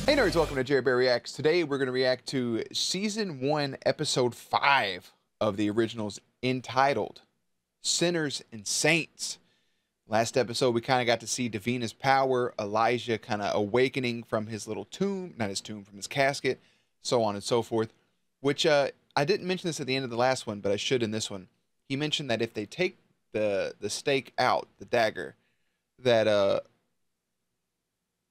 Hey nerds, welcome to Jerry Bear Reacts. Today we're going to react to Season 1, Episode 5 of the originals, entitled Sinners and Saints. Last episode we kind of got to see Davina's power, Elijah kind of awakening from his little tomb, not his tomb, from his casket, so on and so forth. Which, I didn't mention this at the end of the last one, but I should in this one. He mentioned that if they take the stake out, the dagger, that,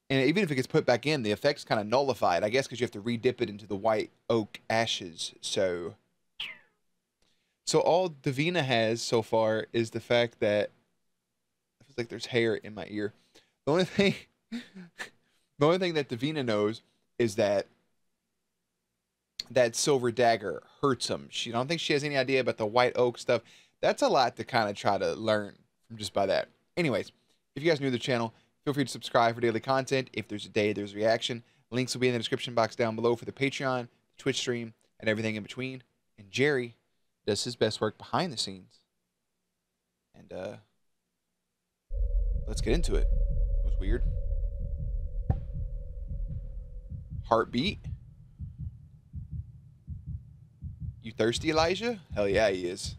and even if it gets put back in, the effect's kind of nullified, I guess, because you have to re-dip it into the white oak ashes. So all Davina has so far is the fact that it feels like there's hair in my ear. The only thing that Davina knows is that silver dagger hurts him. I don't think she has any idea about the white oak stuff. That's a lot to kind of try to learn from just by that. Anyways, if you guys are new to the channel, feel free to subscribe for daily content. If there's a day, there's a reaction. Links will be in the description box down below for the Patreon, the Twitch stream, and everything in between. And Jerry does his best work behind the scenes. And let's get into it. It was weird. Heartbeat. You thirsty, Elijah? Hell yeah, he is.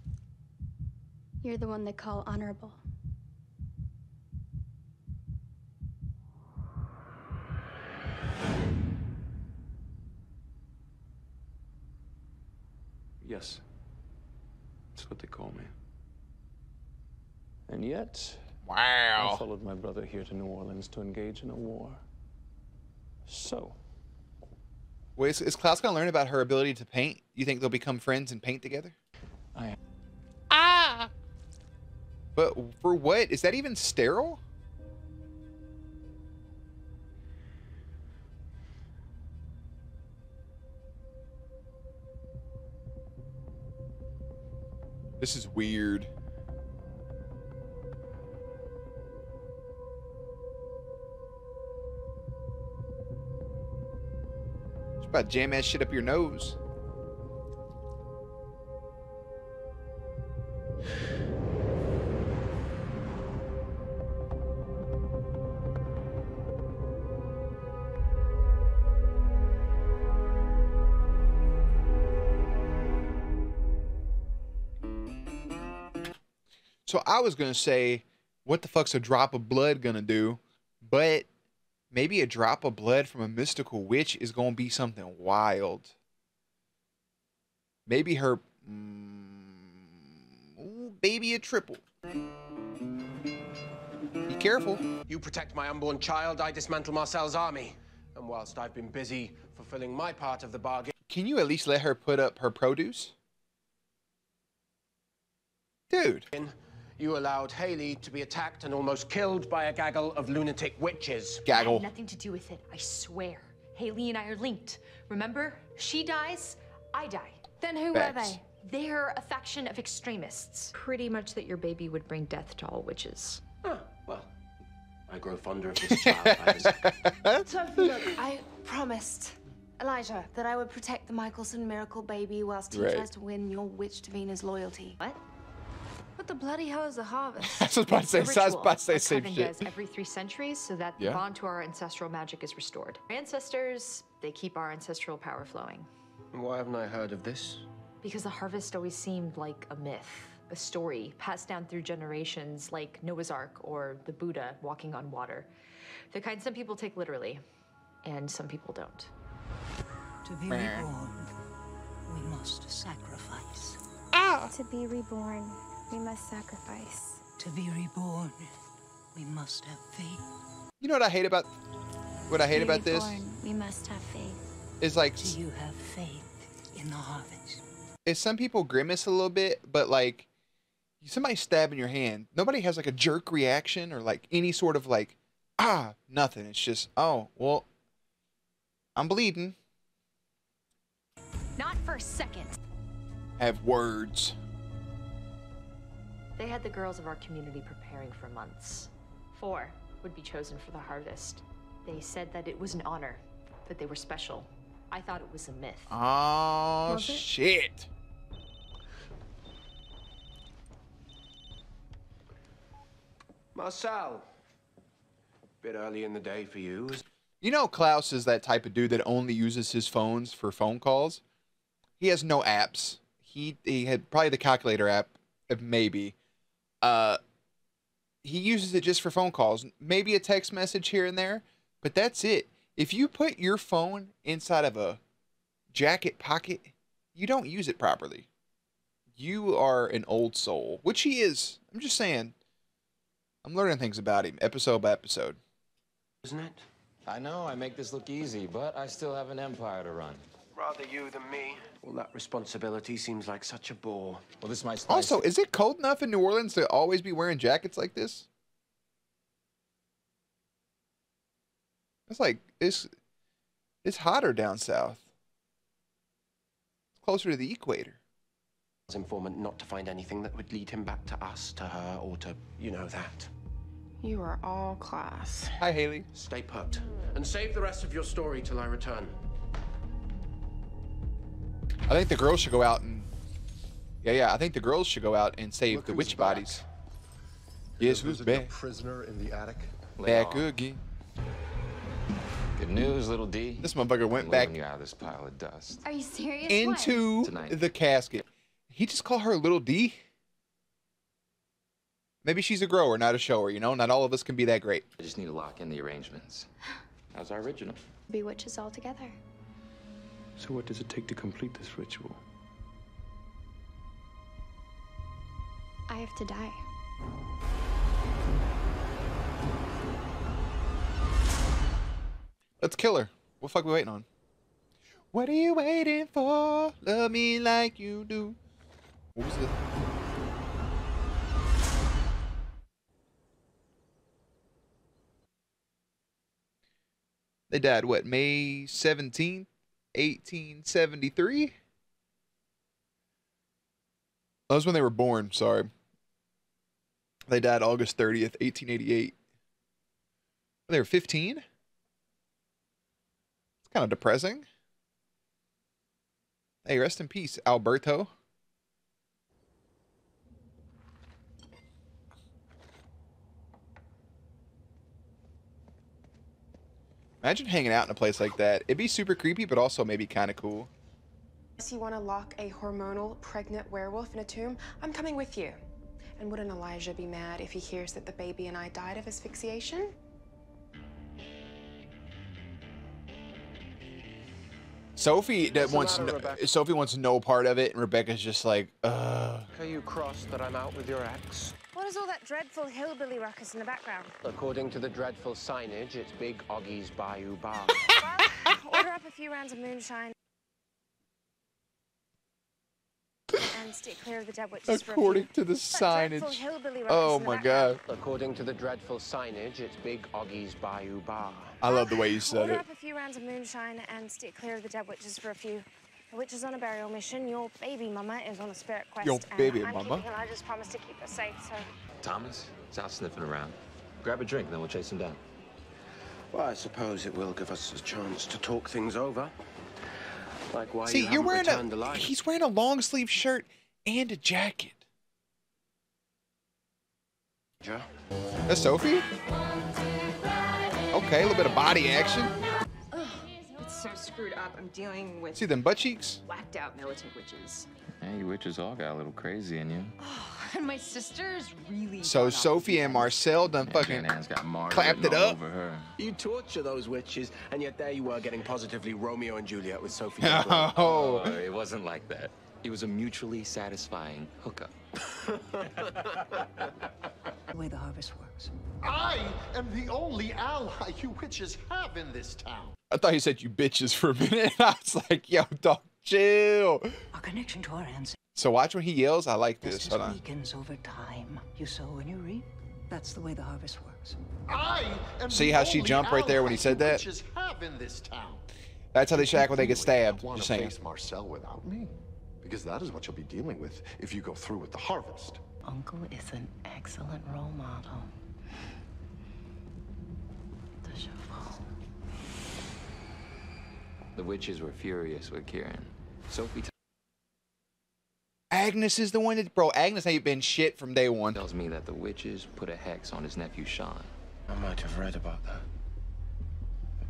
You're the one they call honorable. Yes, that's what they call me. And yet, I followed my brother here to New Orleans to engage in a war. So, wait, is Klaus gonna learn about her ability to paint? You think they'll become friends and paint together? But for what? Is that even sterile? This is weird. It's about to jam that shit up your nose. So I was going to say, what the fuck's a drop of blood going to do? But maybe a drop of blood from a mystical witch is going to be something wild. Maybe her... ooh, baby a triple. Be careful. You protect my unborn child, I dismantle Marcel's army. And whilst I've been busy fulfilling my part of the bargain... Can you at least let her put up her produce? Dude. You allowed Haley to be attacked and almost killed by a gaggle of lunatic witches. Gaggle. I had nothing to do with it, I swear. Haley and I are linked. Remember? She dies, I die. Then who Facts. are they? They're a faction of extremists. Pretty much that your baby would bring death to all witches. Ah, well, I grow fonder of this child by the second. Sophie, look, I promised Elijah that I would protect the Michelson miracle baby whilst he tries to win your witch Davina's loyalty. What? What the bloody hell is a harvest? I was about to say, It's a ritual same Kevin shit. does every 3 centuries so that the bond to our ancestral magic is restored. Our ancestors, they keep our ancestral power flowing. Why haven't I heard of this? Because the harvest always seemed like a myth, a story passed down through generations, like Noah's Ark or the Buddha walking on water. The kind some people take literally, and some people don't. To be reborn, we must sacrifice. To be reborn, we must sacrifice. To be reborn, we must have faith. You know what I hate about this? We must have faith. Is like, Do you have faith in the harvest? is some people grimace a little bit, but like somebody stabbing your hand, nobody has like a jerk reaction or like any sort of like, nothing. It's just, oh, well, I'm bleeding. Not for a second. Have words. They had the girls of our community preparing for months. 4 would be chosen for the harvest. They said that it was an honor, that they were special. I thought it was a myth. Oh, shit. Marcel. Bit early in the day for you. You know, Klaus is that type of dude that only uses his phones for phone calls. He has no apps. He had probably the calculator app, if maybe. He uses it just for phone calls. Maybe a text message here and there, but that's it. If you put your phone inside of a jacket pocket, you don't use it properly. You are an old soul, which he is. I'm just saying. I'm learning things about him, episode by episode. Isn't it? I know, I make this look easy, but I still have an empire to run. Rather you than me. Well, that responsibility seems like such a bore. Well, this might. Also, is it cold enough in New Orleans to always be wearing jackets like this? It's like it's hotter down south. It's closer to the equator. Informant not to find anything that would lead him back to us, to her, or to, you know, that. You are all class. Hi, Haley. Stay put. And save the rest of your story till I return. I think the girls should go out and... Yeah, I think the girls should go out and save the witch bodies. Yes, who's back? Prisoner in the attic. Back again. Good news, little D. This motherfucker went back you out of this pile of dust. Are you serious? into the casket. He just called her Little D? Maybe she's a grower, not a shower, you know? Not all of us can be that great. I just need to lock in the arrangements. How's our original? Be witches all together. So what does it take to complete this ritual? I have to die. Let's kill her. What the fuck are we waiting on? What are you waiting for? Love me like you do. What was it? They died, what, May 17th, 1873? That was when they were born, sorry. They died August 30th, 1888. They were 15? It's kind of depressing. Hey, rest in peace, Alberto. Imagine hanging out in a place like that. It'd be super creepy, but also maybe kind of cool. Unless you want to lock a hormonal pregnant werewolf in a tomb, I'm coming with you. And wouldn't Elijah be mad if he hears that the baby and I died of asphyxiation? Sophie wants no part of it, and Rebecca's just like, Are you cross that I'm out with your ex? What is all that dreadful hillbilly ruckus in the background? According to the dreadful signage, it's Big Oggy's Bayou Bar. Well, order up a few rounds of moonshine. And stay clear of the dead witches for a few. According to the signage. Oh my god. According to the dreadful signage, it's Big Oggy's Bayou Bar. I love the way you said Order it. up a few rounds of moonshine and stay clear of the dead witches for a few. The witch is on a burial mission. Your baby mama is on a spirit quest. Your baby and I'm mama? keeping her. I just promised to keep her safe, so... Thomas is out sniffing around. Grab a drink, then we'll chase him down. Well, I suppose it will give us a chance to talk things over. Like why See, you're wearing he's wearing a long sleeve shirt and a jacket. Yeah. That's Sophie? Okay, a little bit of body action. It's so screwed up. I'm dealing with See them butt cheeks? whacked out militant witches. Hey, you witches all got a little crazy in you. Oh, and my sister's really... So Sophie and Marcel done fucking clapped it up. You torture those witches, and yet there you were getting positively Romeo and Juliet with Sophie. Oh. It wasn't like that. It was a mutually satisfying hookup. The way the harvest works. I am the only ally you witches have in this town. I thought he said you bitches for a minute. I was like, yo, dog, chill. Our connection to our ancestors. So watch when he yells. I like this. Hold on. Weakens over time. You sow and you reap. That's the way the harvest works. I am See how she jumped right there when he said that? witches have in this town. That's how they should act when they get stabbed. Want Just to saying. face Marcel without me? Because that is what you'll be dealing with if you go through with the harvest. Uncle is an excellent role model. The cheval. The witches were furious with Kieran. Sophie Agnes is the one that... Bro, Agnes ain't been shit from day one. tells me that the witches put a hex on his nephew Sean. I might have read about that.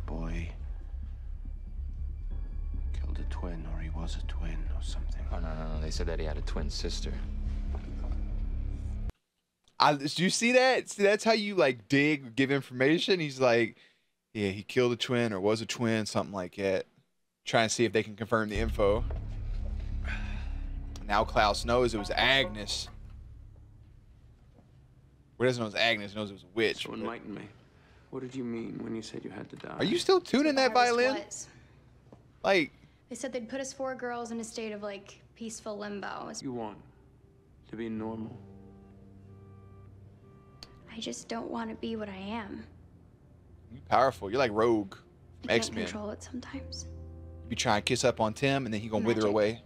boy killed a twin, or he was a twin, or something. Oh, no. They said that he had a twin sister. Do you see that? See, that's how you like give information. He's like, yeah, he killed a twin or was a twin, something like that. Trying to see if they can confirm the info. Now Klaus knows it was Agnes. Well, he doesn't know it was Agnes, he knows it was a witch. So enlighten me. What did you mean when you said you had to die? Are you still tuning that violin? Like, they said they'd put us 4 girls in a state of like peaceful limbo. You want to be normal. I just don't want to be what I am. you powerful. You're like Rogue from I can't X-Men. control it sometimes. You be trying to kiss up on Tim, and then he gonna wither Magic. away.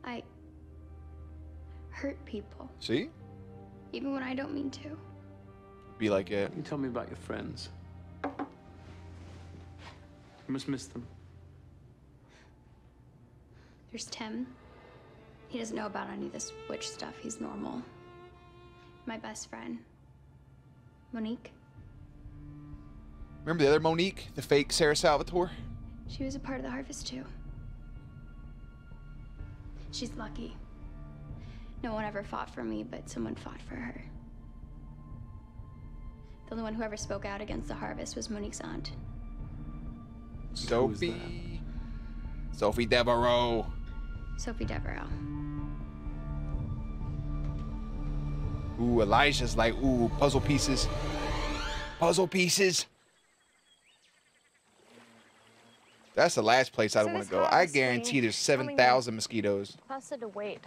I hurt people, See? even when I don't mean to. Be like it. You tell me about your friends. You must miss them. There's Tim. He doesn't know about any of this witch stuff. He's normal. My best friend, Monique. Remember the other Monique, the fake Sarah Salvatore? She was a part of the harvest too. She's lucky. No one ever fought for me, but someone fought for her. The only one who ever spoke out against the harvest was Monique's aunt. Sophie. Sophie Devereaux. Sophie Devereaux. Ooh, Elijah's like, ooh, puzzle pieces. Puzzle pieces. That's the last place I want to go. I guarantee there's 7,000 mosquitoes. Pass it to wait.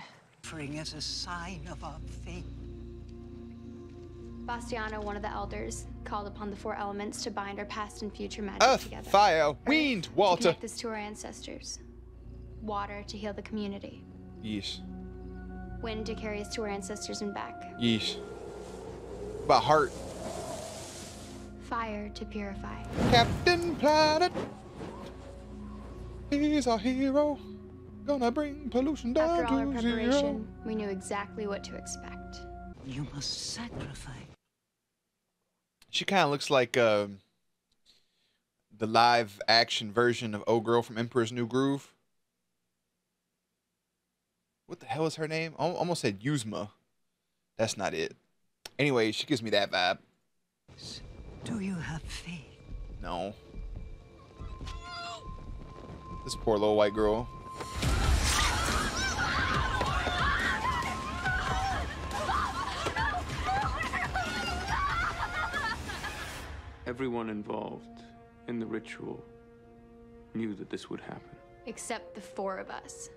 Offering as a sign of our faith. Bastiano, one of the elders, called upon the 4 elements to bind our past and future magic Earth, together. fire, wind, To water. connect us to our ancestors. Water to heal the community. Yeesh. Wind to carry us to our ancestors and back. Yeesh. About heart. Fire to purify. Captain Planet. He's our hero. Gonna bring pollution down After all our to preparation, zero. we knew exactly what to expect. You must sacrifice. She kind of looks like the live action version of old girl from Emperor's New Groove. What the hell is her name? I almost said Yuzma. That's not it. Anyway, she gives me that vibe. Do you have faith? No. This poor little white girl. Everyone involved in the ritual knew that this would happen. Except the 4 of us.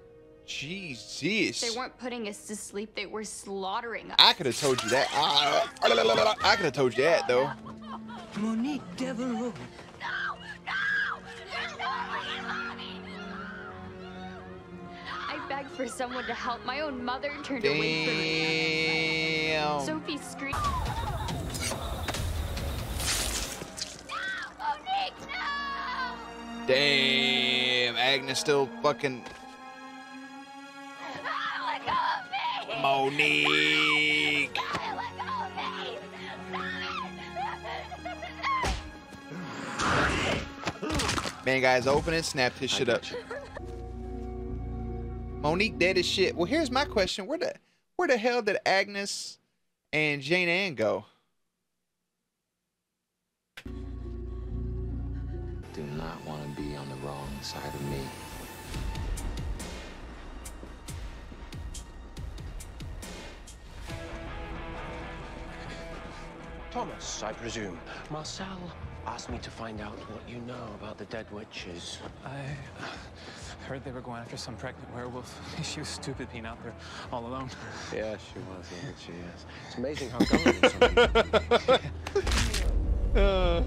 Jesus. They weren't putting us to sleep, they were slaughtering us. I could have told you that. I could have told you that, though. Monique Devereaux. I begged for someone to help. My own mother turned away from me. Damn. Sophie screamed. Damn. Agnes still fucking. Monique. Man, guys, open it, snapped his shit up. Monique dead as shit. Well, here's my question: where the hell did Agnes and Jane Ann go? Do not want to be on the wrong side of me. Thomas, I presume. Marcel asked me to find out what you know about the dead witches. I heard they were going after some pregnant werewolf. She was stupid being out there all alone. Yeah, she was, wasn't she? Yes. It's amazing how gullible some people.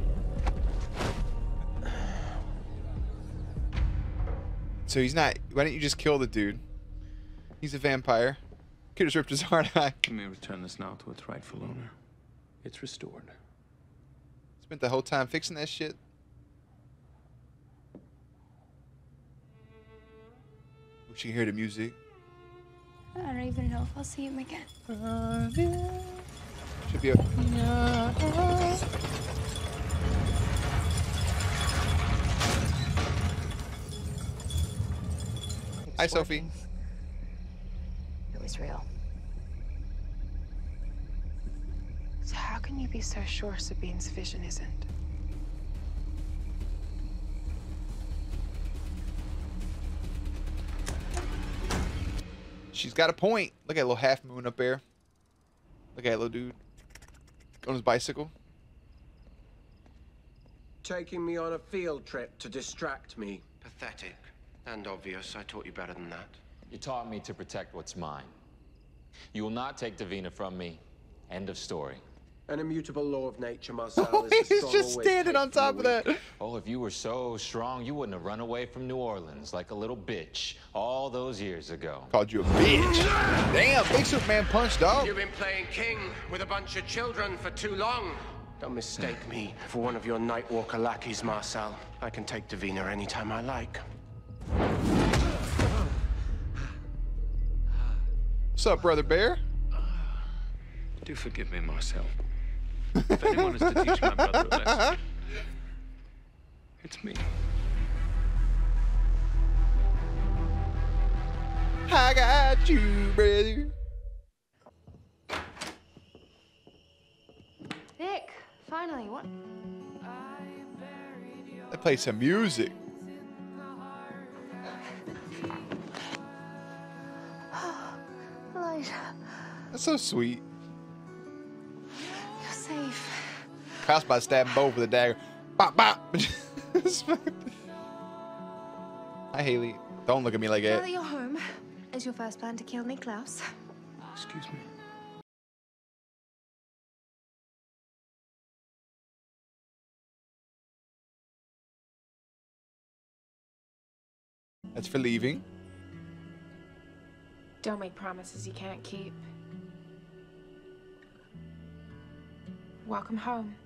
So he's not. Why didn't you just kill the dude? He's a vampire. Could have ripped his heart out. Let me return this now to its rightful owner. It's restored. Spent the whole time fixing that shit. Wish you could hear the music. I don't even know if I'll see him again. Should be a. Hi, Sophie. It was real. So how can you be so sure Sabine's vision isn't? She's got a point. Look at that little half moon up there. Look at that little dude on his bicycle. Taking me on a field trip to distract me. Pathetic and obvious. I taught you better than that. You taught me to protect what's mine. You will not take Davina from me. End of story. An immutable law of nature, Marcel. Oh, is the he's strong just always standing take on from top the of weak. that. Oh, if you were so strong, you wouldn't have run away from New Orleans like a little bitch all those years ago. Called you a bitch. Damn, big Superman punch, dog. You've been playing king with a bunch of children for too long. Don't mistake me for one of your Nightwalker lackeys, Marcel. I can take Davina anytime I like. What's up, Brother Bear? Do forgive me, Marcel. If anyone is to teach my brother a lesson, it's me. I got you, brother. Vic, finally, what? They play some music. Elijah, That's so sweet. you're safe. Klaus about to stab him both with a dagger. Bop, bop. Hi, Haley. Don't look at me like Now that. that you're home, is your first plan to kill Niklaus? Excuse me. That's for leaving. Don't make promises you can't keep. Welcome home.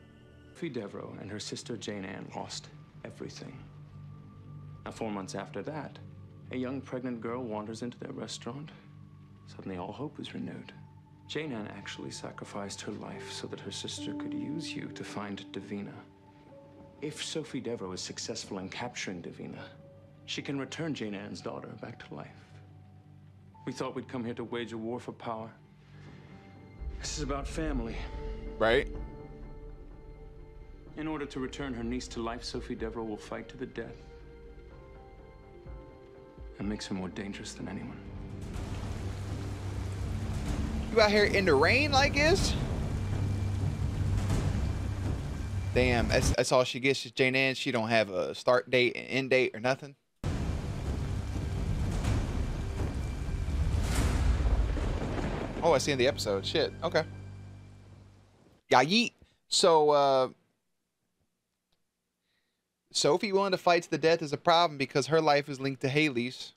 Fee Devereaux and her sister Jane Ann lost everything. Now, 4 months after that, a young pregnant girl wanders into their restaurant. Suddenly, all hope is renewed. Jane Ann actually sacrificed her life so that her sister could use you to find Davina. If Sophie Devereaux is successful in capturing Davina, she can return Jane Ann's daughter back to life. We thought we'd come here to wage a war for power. This is about family. Right? In order to return her niece to life, Sophie Devereaux will fight to the death. That makes her more dangerous than anyone. You out here in the rain like this? Damn, that's all she gets. She's Jane Ann. She don't have a start date, an end date, or nothing. Oh, I see in the episode. Shit. Okay. Yeah, yeet. So, Sophie willing to fight to the death is a problem because her life is linked to Haley's.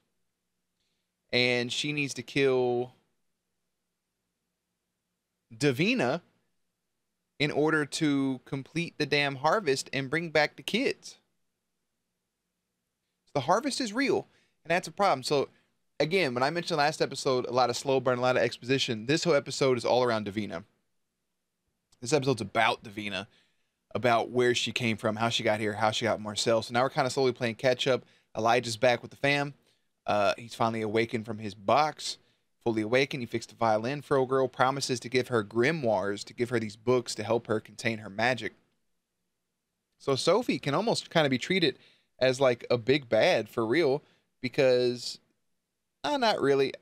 And she needs to kill Davina in order to complete the damn harvest and bring back the kids. The harvest is real, and that's a problem. So, again, when I mentioned last episode, a lot of slow burn, a lot of exposition, this whole episode is all around Davina. This episode's about Davina, about where she came from, how she got here, how she got Marcel. So now we're kind of slowly playing catch up. Elijah's back with the fam. He's finally awakened from his box. Fully awakened, he fixed the violin for old girl, promises to give her grimoires, to give her these books to help her contain her magic. So Sophie can almost kind of be treated as like a big bad for real, because not really.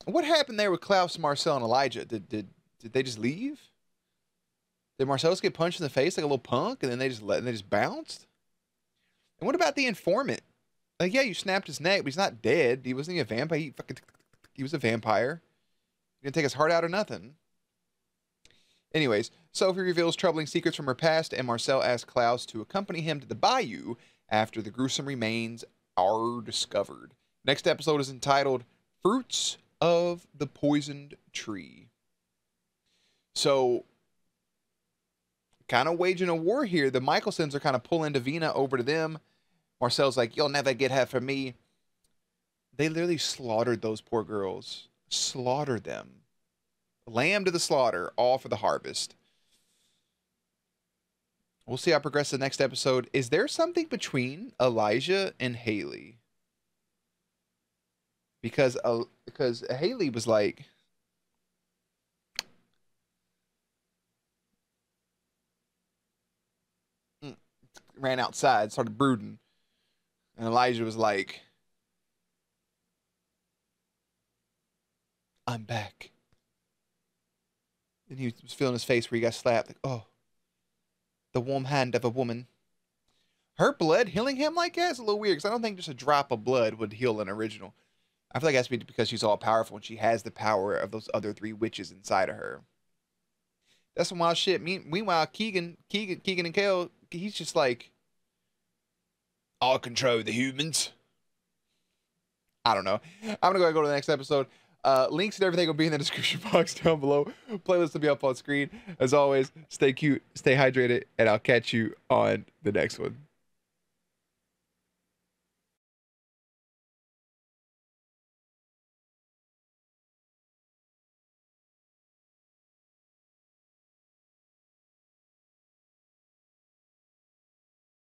What happened there with Klaus, Marcel, and Elijah? Did they just leave? Did Marcel just get punched in the face like a little punk, and then they just bounced? And what about the informant? Like, yeah, you snapped his neck, but he's not dead. He wasn't a vampire. He was a vampire. He didn't take his heart out or nothing. Anyways, Sophie reveals troubling secrets from her past, and Marcel asks Klaus to accompany him to the bayou after the gruesome remains are discovered. Next episode is entitled Fruits of the Poisoned Tree. So, kind of waging a war here. The Michelsons are kind of pulling Davina over to them. Marcel's like, you'll never get her from me. They literally slaughtered those poor girls. Slaughtered them. Lamb to the slaughter, all for the harvest. We'll see how it progresses the next episode. Is there something between Elijah and Haley? because Haley was like, ran outside, started brooding, and Elijah was like, I'm back. And he was feeling his face where he got slapped. Like, oh, the warm hand of a woman. Her blood healing him like that is a little weird, because I don't think just a drop of blood would heal an original. I feel like it has to be because she's all powerful and she has the power of those other 3 witches inside of her. That's some wild shit. Meanwhile, Keegan and Kale, he's just like, I'll control the humans. I don't know. I'm gonna go to the next episode. Links and everything will be in the description box down below. Playlist will be up on screen. As always, stay cute, stay hydrated, and I'll catch you on the next one.